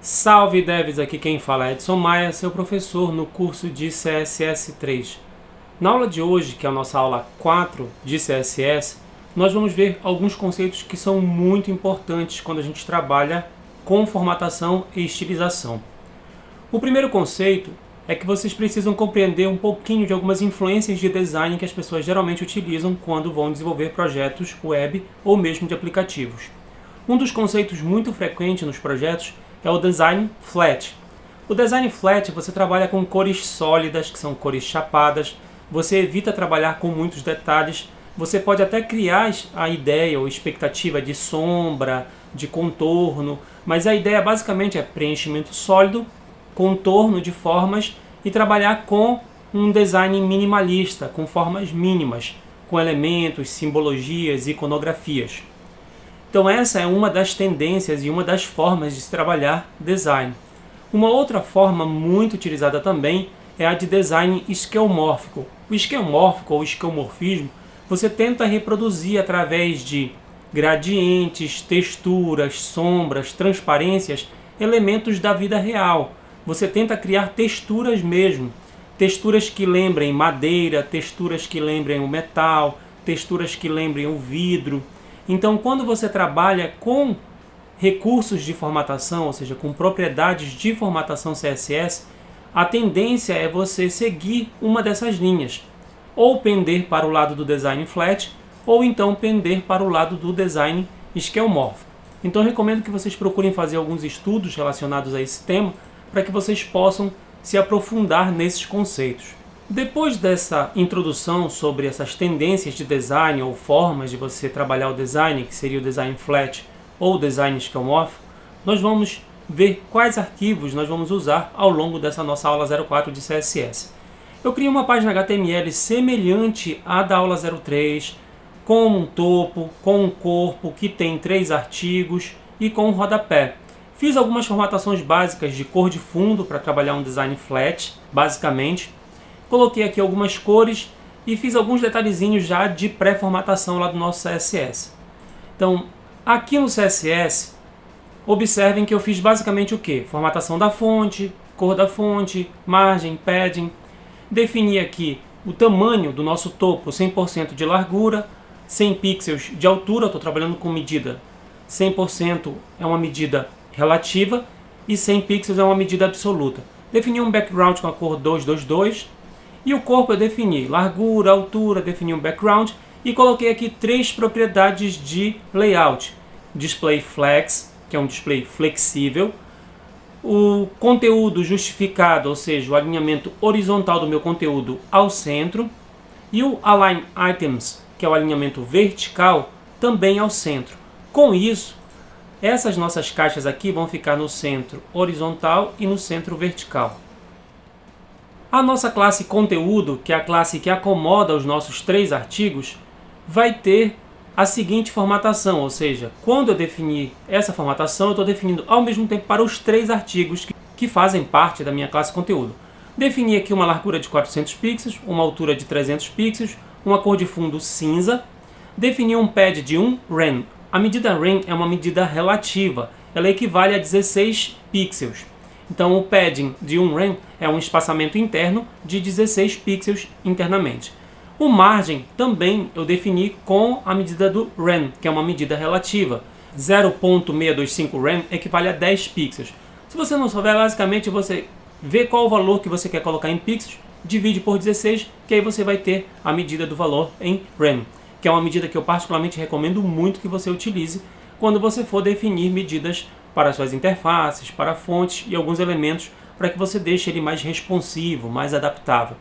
Salve devs, aqui quem fala é Edson Maia, seu professor no curso de CSS3. Na aula de hoje, que é a nossa aula 4 de CSS, nós vamos ver alguns conceitos que são muito importantes quando a gente trabalha com formatação e estilização. O primeiro conceito é que vocês precisam compreender um pouquinho de algumas influências de design que as pessoas geralmente utilizam quando vão desenvolver projetos web ou mesmo de aplicativos. Um dos conceitos muito frequentes nos projetos é o design flat. O design flat você trabalha com cores sólidas, que são cores chapadas, você evita trabalhar com muitos detalhes, você pode até criar a ideia ou expectativa de sombra, de contorno, mas a ideia basicamente é preenchimento sólido, contorno de formas e trabalhar com um design minimalista, com formas mínimas, com elementos, simbologias, iconografias. Então essa é uma das tendências e uma das formas de se trabalhar design. Uma outra forma muito utilizada também é a de design esquemórfico. O esquemórfico ou esquemorfismo você tenta reproduzir através de gradientes, texturas, sombras, transparências, elementos da vida real. Você tenta criar texturas mesmo, texturas que lembrem madeira, texturas que lembrem o metal, texturas que lembrem o vidro. Então, quando você trabalha com recursos de formatação, ou seja, com propriedades de formatação CSS, a tendência é você seguir uma dessas linhas, ou pender para o lado do design flat, ou então pender para o lado do design esquemórfico. Então, eu recomendo que vocês procurem fazer alguns estudos relacionados a esse tema, para que vocês possam se aprofundar nesses conceitos. Depois dessa introdução sobre essas tendências de design ou formas de você trabalhar o design, que seria o design flat ou o design esquemórfico, nós vamos ver quais arquivos nós vamos usar ao longo dessa nossa aula 04 de CSS. Eu criei uma página HTML semelhante à da aula 03, com um topo, com um corpo que tem 3 artigos e com um rodapé. Fiz algumas formatações básicas de cor de fundo para trabalhar um design flat, basicamente. Coloquei aqui algumas cores e fiz alguns detalhezinhos já de pré-formatação lá do nosso CSS. Então, aqui no CSS, observem que eu fiz basicamente o que? Formatação da fonte, cor da fonte, margem, padding. Defini aqui o tamanho do nosso topo, 100% de largura, 100 pixels de altura, estou trabalhando com medida 100% é uma medida relativa e 100 pixels é uma medida absoluta. Defini um background com a cor 222 e o corpo eu defini largura, altura, defini um background e coloquei aqui 3 propriedades de layout. Display flex, que é um display flexível, o conteúdo justificado, ou seja, o alinhamento horizontal do meu conteúdo ao centro, e o align items, que é o alinhamento vertical, também ao centro. Com isso, essas nossas caixas aqui vão ficar no centro horizontal e no centro vertical. A nossa classe conteúdo, que é a classe que acomoda os nossos 3 artigos, vai ter a seguinte formatação, ou seja, quando eu definir essa formatação, eu estou definindo ao mesmo tempo para os 3 artigos que fazem parte da minha classe conteúdo. Defini aqui uma largura de 400 pixels, uma altura de 300 pixels, uma cor de fundo cinza, defini um pad de 1 rem. A medida rem é uma medida relativa, ela equivale a 16 pixels. Então o padding de 1 rem é um espaçamento interno de 16 pixels internamente. O margem também eu defini com a medida do rem, que é uma medida relativa. 0.625 rem equivale a 10 pixels. Se você não souber, basicamente você vê qual o valor que você quer colocar em pixels, divide por 16, que aí você vai ter a medida do valor em rem, que é uma medida que eu particularmente recomendo muito que você utilize quando você for definir medidas para suas interfaces, para fontes e alguns elementos para que você deixe ele mais responsivo, mais adaptável.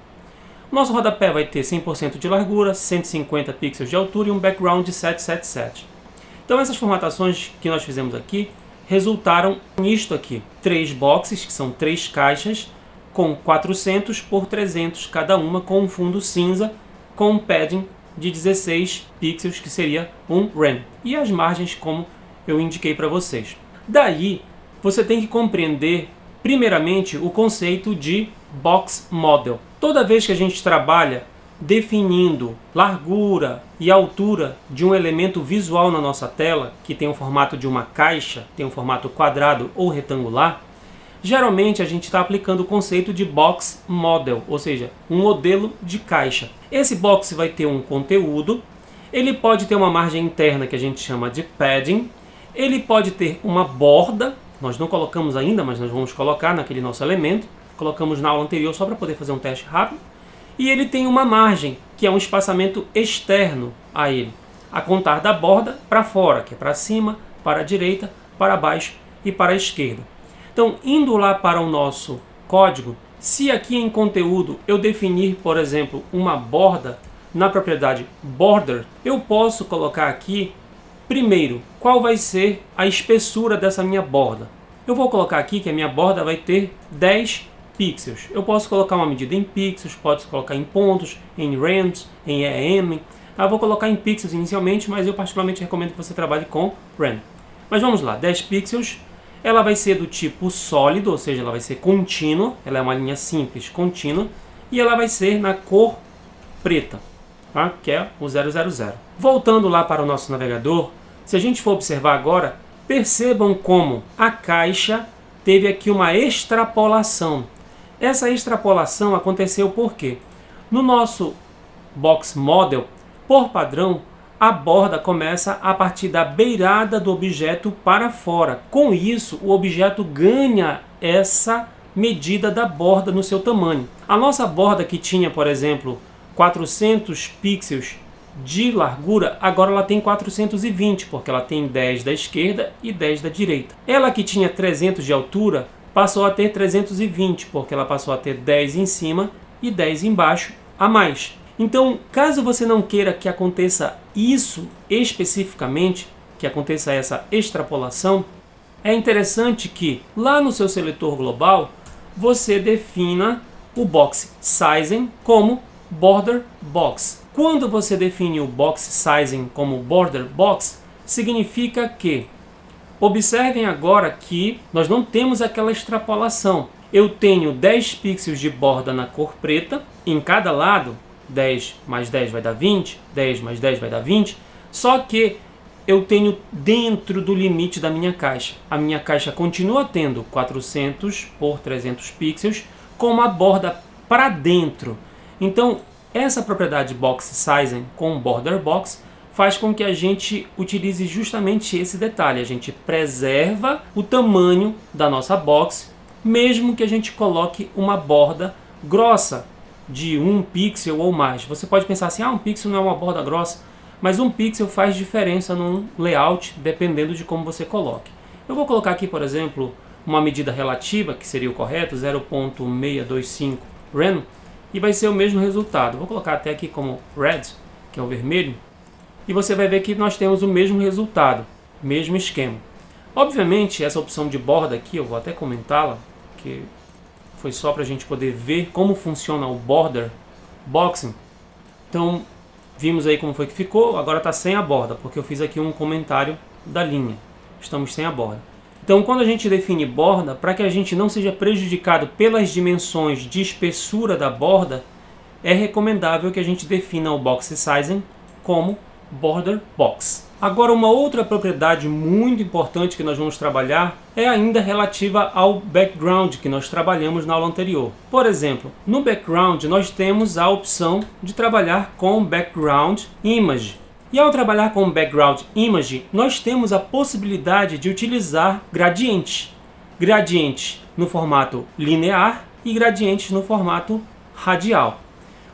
O nosso rodapé vai ter 100% de largura, 150 pixels de altura e um background de 777. Então essas formatações que nós fizemos aqui resultaram nisto aqui. 3 boxes, que são 3 caixas, com 400 por 300 cada uma, com um fundo cinza, com um padding de 16 pixels, que seria um rem. E as margens, como eu indiquei para vocês. Daí, você tem que compreender, primeiramente, o conceito de box model. Toda vez que a gente trabalha definindo largura e altura de um elemento visual na nossa tela, que tem o formato de uma caixa, tem um formato quadrado ou retangular, Geralmente a gente está aplicando o conceito de box model, ou seja, um modelo de caixa. Esse box vai ter um conteúdo, ele pode ter uma margem interna que a gente chama de padding, ele pode ter uma borda, nós não colocamos ainda, mas nós vamos colocar naquele nosso elemento, colocamos na aula anterior só para poder fazer um teste rápido, e ele tem uma margem, que é um espaçamento externo a ele, a contar da borda para fora, que é para cima, para a direita, para baixo e para a esquerda. Então, indo lá para o nosso código, se aqui em conteúdo eu definir, por exemplo, uma borda na propriedade border, eu posso colocar aqui, primeiro, qual vai ser a espessura dessa minha borda. Eu vou colocar aqui que a minha borda vai ter 10 pixels. Eu posso colocar uma medida em pixels, posso colocar em pontos, em rands, em EM. Eu vou colocar em pixels inicialmente, mas eu particularmente recomendo que você trabalhe com rand. Mas vamos lá, 10 pixels. Ela vai ser do tipo sólido, ou seja, ela vai ser contínua, ela é uma linha simples contínua, e ela vai ser na cor preta, tá? Que é o 000. Voltando lá para o nosso navegador, se a gente for observar agora, percebam como a caixa teve aqui uma extrapolação. Essa extrapolação aconteceu por quê? No nosso box model, por padrão, a borda começa a partir da beirada do objeto para fora. Com isso, o objeto ganha essa medida da borda no seu tamanho. A nossa borda que tinha, por exemplo, 400 pixels de largura, agora ela tem 420, porque ela tem 10 da esquerda e 10 da direita. Ela que tinha 300 de altura, passou a ter 320, porque ela passou a ter 10 em cima e 10 embaixo a mais. Então, caso você não queira que aconteça isso especificamente, que aconteça essa extrapolação, é interessante que lá no seu seletor global, você defina o box sizing como border box. Quando você define o box sizing como border box, significa que, observem agora que nós não temos aquela extrapolação. Eu tenho 10 pixels de borda na cor preta, em cada lado, 10 mais 10 vai dar 20, 10 mais 10 vai dar 20, só que eu tenho dentro do limite da minha caixa. A minha caixa continua tendo 400 por 300 pixels com uma borda para dentro. Então, essa propriedade box sizing com border box faz com que a gente utilize justamente esse detalhe. A gente preserva o tamanho da nossa box, mesmo que a gente coloque uma borda grossa de 1 pixel ou mais. Você pode pensar assim, um pixel não é uma borda grossa, mas 1 pixel faz diferença num layout, dependendo de como você coloque. Eu vou colocar aqui, por exemplo, uma medida relativa, que seria o correto, 0.625 rand, e vai ser o mesmo resultado. Vou colocar até aqui como red, que é o vermelho, e você vai ver que nós temos o mesmo resultado, mesmo esquema. Obviamente, essa opção de borda aqui, eu vou até comentá-la, que foi só para a gente poder ver como funciona o border boxing. Então, vimos aí como foi que ficou, agora está sem a borda, porque eu fiz aqui um comentário da linha. Estamos sem a borda. Então, quando a gente define borda, para que a gente não seja prejudicado pelas dimensões de espessura da borda, é recomendável que a gente defina o box sizing como border box. Agora, uma outra propriedade muito importante que nós vamos trabalhar é ainda relativa ao background que nós trabalhamos na aula anterior. Por exemplo, no background nós temos a opção de trabalhar com background image. E ao trabalhar com background image, nós temos a possibilidade de utilizar gradientes. Gradientes no formato linear e gradientes no formato radial.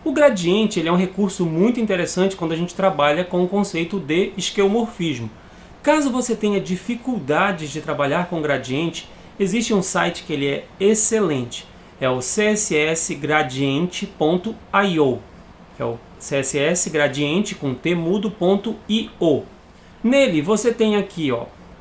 O gradiente ele é um recurso muito interessante quando a gente trabalha com o conceito de esquemorfismo. Caso você tenha dificuldades de trabalhar com gradiente, existe um site que ele é excelente. É o cssgradiente.io. É o cssgradiente com tmudo.io. Nele você tem aqui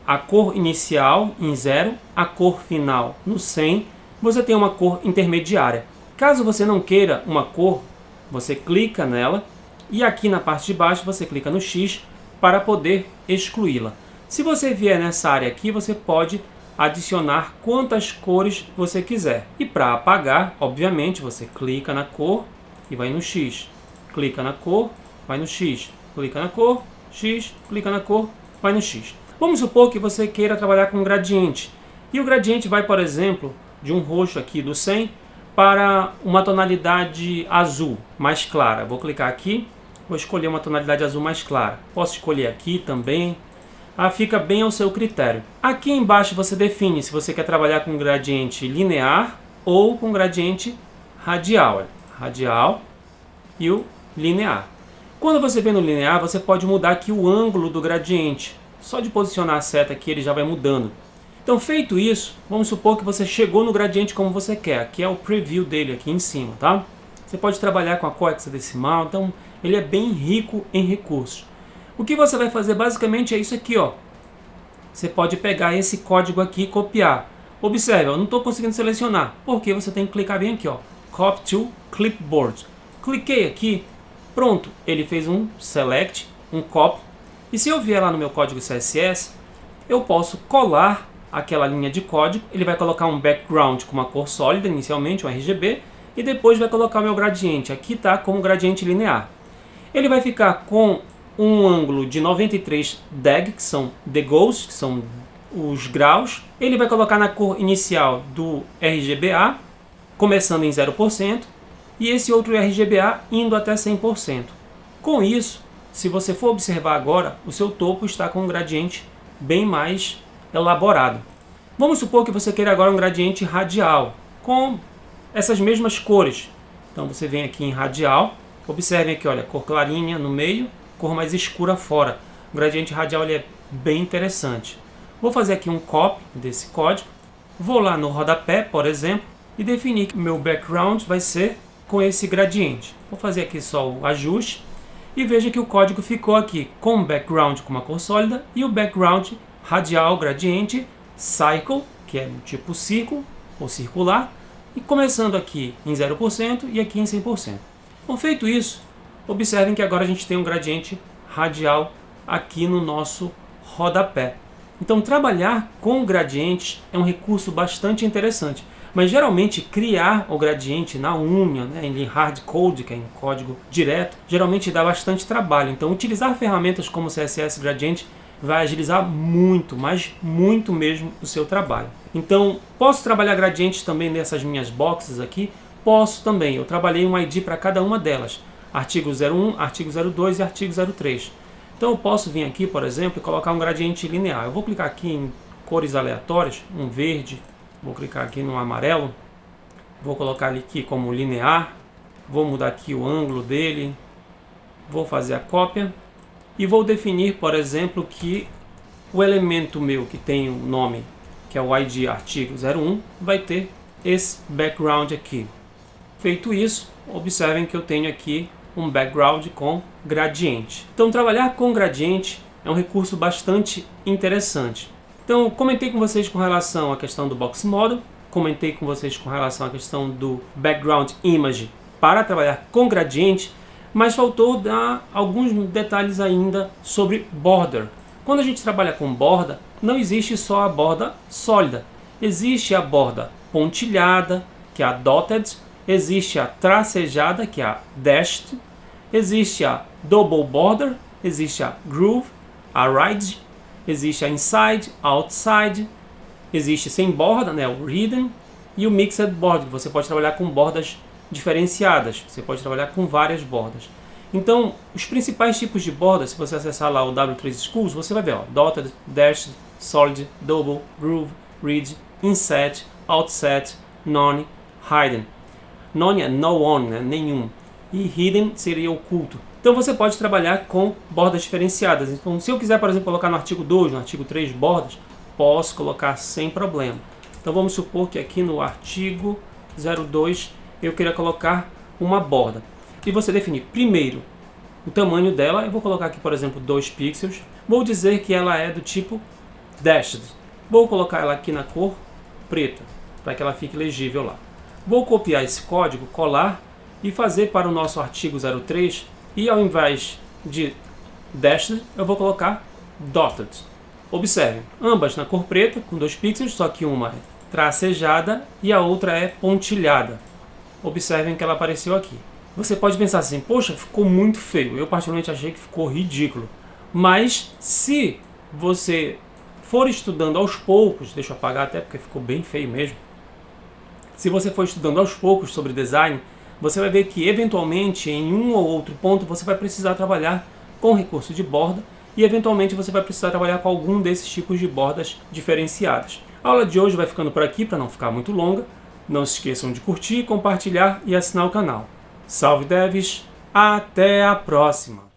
a cor inicial em 0, a cor final no 100, você tem uma cor intermediária. Caso você não queira uma cor, você clica nela e aqui na parte de baixo você clica no X para poder excluí-la. Se você vier nessa área aqui, você pode adicionar quantas cores você quiser. E para apagar, obviamente, você clica na cor e vai no X. Clica na cor, vai no X. Clica na cor, X, clica na cor, vai no X. Vamos supor que você queira trabalhar com gradiente. E o gradiente vai, por exemplo, de um roxo aqui do 100 para uma tonalidade azul mais clara. Vou clicar aqui, vou escolher uma tonalidade azul mais clara. Posso escolher aqui também. Fica bem ao seu critério. Aqui embaixo você define se você quer trabalhar com gradiente linear ou com gradiente radial. Radial e o linear. Quando você vem no linear, você pode mudar aqui o ângulo do gradiente. Só de posicionar a seta aqui ele já vai mudando. Então, feito isso, vamos supor que você chegou no gradiente como você quer. Aqui é o preview dele aqui em cima, tá? Você pode trabalhar com a cohexadecimal, então ele é bem rico em recursos. O que você vai fazer basicamente é isso aqui, ó. Você pode pegar esse código aqui e copiar. Observe, eu não estou conseguindo selecionar, porque você tem que clicar bem aqui, ó. Copy to Clipboard. Cliquei aqui, pronto, ele fez um select, um copy. E se eu vier lá no meu código CSS, eu posso colar aquela linha de código. Ele vai colocar um background com uma cor sólida, inicialmente um RGB, e depois vai colocar o meu gradiente. Aqui está como gradiente linear. Ele vai ficar com um ângulo de 93 deg, que são degauss, que são os graus. Ele vai colocar na cor inicial do RGBA, começando em 0%, e esse outro RGBA indo até 100%. Com isso, se você for observar agora, o seu topo está com um gradiente bem mais elaborado. Vamos supor que você queira agora um gradiente radial, com essas mesmas cores. Então você vem aqui em radial, observem aqui, olha, cor clarinha no meio, cor mais escura fora. O gradiente radial ele é bem interessante. Vou fazer aqui um copy desse código, vou lá no rodapé, por exemplo, e definir que o meu background vai ser com esse gradiente. Vou fazer aqui só o ajuste e veja que o código ficou aqui com o background com uma cor sólida e o background radial gradiente cycle, que é do tipo círculo ou circular, e começando aqui em 0% e aqui em 100%. Bom, feito isso, observem que agora a gente tem um gradiente radial aqui no nosso rodapé. Então, trabalhar com gradientes é um recurso bastante interessante. Mas, geralmente, criar o gradiente na unha, né, em hardcode, que é em código direto, geralmente dá bastante trabalho. Então, utilizar ferramentas como CSS Gradient vai agilizar muito, mas muito mesmo o seu trabalho. Então, posso trabalhar gradientes também nessas minhas boxes aqui? Posso também. Eu trabalhei um ID para cada uma delas. Artigo 01, artigo 02 e artigo 03. Então eu posso vir aqui, por exemplo, e colocar um gradiente linear. Eu vou clicar aqui em cores aleatórias, um verde, vou clicar aqui no amarelo, vou colocar ele aqui como linear, vou mudar aqui o ângulo dele, vou fazer a cópia e vou definir, por exemplo, que o elemento meu que tem o nome, que é o ID artigo 01, vai ter esse background aqui. Feito isso, observem que eu tenho aqui um background com gradiente. Então, trabalhar com gradiente é um recurso bastante interessante. Então, comentei com vocês com relação à questão do Box Model, comentei com vocês com relação à questão do Background Image para trabalhar com gradiente, mas faltou dar alguns detalhes ainda sobre border. Quando a gente trabalha com borda, não existe só a borda sólida, existe a borda pontilhada, que é a dotted, existe a tracejada, que é a dashed, existe a double border, existe a groove, a ridge, existe a inside, outside, existe sem borda, né, o hidden, e o mixed border. Você pode trabalhar com bordas diferenciadas, você pode trabalhar com várias bordas. Então, os principais tipos de bordas, se você acessar lá o W3 Schools, você vai ver, ó, dotted, dashed, solid, double, groove, ridge, inset, outset, none, hidden. None é no one, né? Nenhum. E hidden seria oculto. Então você pode trabalhar com bordas diferenciadas. Então, se eu quiser, por exemplo, colocar no artigo 2, no artigo 3 bordas, posso colocar sem problema. Então vamos supor que aqui no artigo 02 eu queira colocar uma borda. E você definir primeiro o tamanho dela. Eu vou colocar aqui, por exemplo, 2 pixels. Vou dizer que ela é do tipo dashed. Vou colocar ela aqui na cor preta, para que ela fique legível lá. Vou copiar esse código, colar e fazer para o nosso artigo 03 e ao invés de dashed, eu vou colocar dotted. Observem, ambas na cor preta, com 2 pixels, só que uma é tracejada e a outra é pontilhada. Observem que ela apareceu aqui. Você pode pensar assim, poxa, ficou muito feio. Eu particularmente achei que ficou ridículo. Mas se você for estudando aos poucos, deixa eu apagar até porque ficou bem feio mesmo. Se você for estudando aos poucos sobre design, você vai ver que eventualmente em um ou outro ponto você vai precisar trabalhar com recurso de borda e eventualmente você vai precisar trabalhar com algum desses tipos de bordas diferenciadas. A aula de hoje vai ficando por aqui para não ficar muito longa. Não se esqueçam de curtir, compartilhar e assinar o canal. Salve devs, até a próxima!